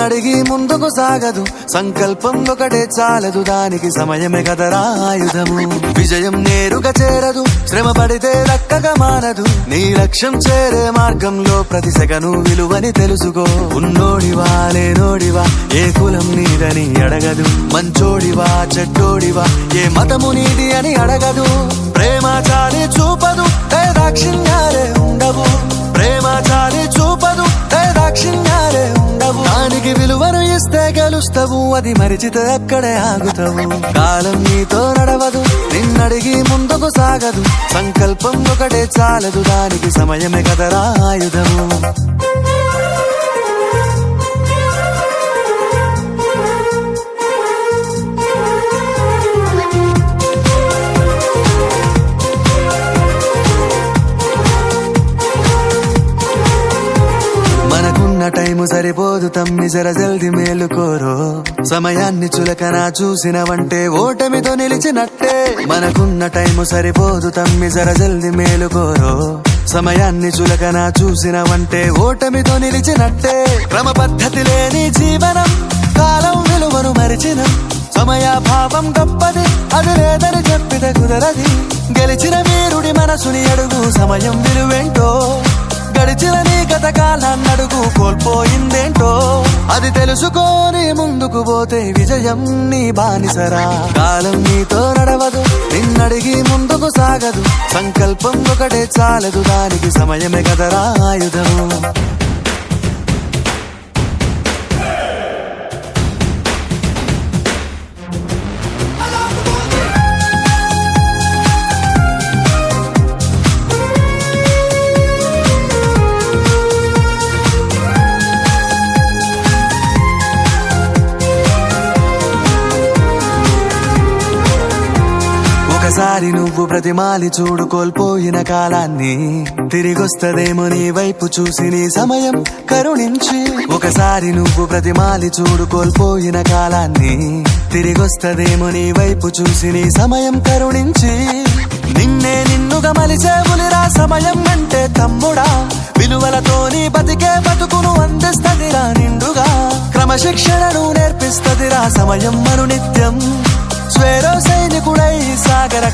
నిన్నడిగి ముందుకు సాగదు, సంకల్పం ఒకటే చాలదు, దానికి సమయమే కదరా ఆయుధము. విజయం నేరుగా చేరదు, శ్రమ పడితే దక్కగా మానదు, నీ లక్ష్యం చేరే మార్గంలో ప్రతి సెకను విలువని తెలుసుకో. ఉన్నోడివా లేనోడివా ఏ కులం నీదని అడగదు, మంచోడివా చెడ్డోడివా ఏ మతము నీది అని అడగదు. ప్రేమ చాలి చూపదు, దాక్షిణ్యాలే ఉండవు, ప్రేమ చాలి చూపదు, దాక్షిణ్యాలే ఉండవు. దానికి విలువను ఇస్తే గెలుస్తావు, అది మరిచితే అక్కడే ఆగుతావు. కాలం నీతో నడవదు, నిన్నడిగి ముందుకు సాగదు, సంకల్పం ఒకటే చాలదు, దానికి సమయమే కదరా ఆయుధము. మనకున్న టైము సరిపోదు తమ్మి, జర జల్ది మేలుకోరో. సమయాన్ని చులకన చూసినవంటే ఓటమితో నిలిచినట్టే. మనకున్న టైము సరిపోదు తమ్మి, జర జల్ది మేలుకోరో. సమయాన్ని చులకన చూసినవంటే ఓటమితో నిలిచినట్టే. క్రమ పద్ధతి లేని జీవనం, కాలం విలువను మరిచినం. సమయాభావం గొప్పది, అది లేదని చెప్పితే కుదరది. గెలిచిన వీరుడి మనసుని అడుగు, సమయం విలువేంటో. గడిచిన నీ గత కాలాన్నడుగు, కోల్పోయిందేంటో. అది తెలుసుకొని ముందుకు పోతే విజయం నీ బానిసరా. కాలం నీతో నడవదు, నిన్నడిగి ముందుకు సాగదు, సంకల్పం ఒకటే చాలదు, దానికి సమయమే కదరా ఆయుధము. ఒకసారి నువ్వు ప్రతిమాలి చూడు కోల్పోయిన కాలాన్ని, తిరిగొస్తదేమో నీ వైపు చూసి నీ సమయం కరుణించి. ఒకసారి నువ్వు ప్రతిమాలి చూడు కోల్పోయిన కాలాన్ని, తిరిగొస్తదేమో నీ వైపు చూసి నీ సమయం కరుణించి. నిన్నే నిన్నుగా మలిచేవులిరా సమయం అంటే తమ్ముడా. విలువలతోని బతికే బతుకును అందిస్తదిరా నిండుగా. క్రమశిక్షణను నేర్పిస్తదిరా సమయం మను నిత్యం. స్వేరో సైనికుడై సాగర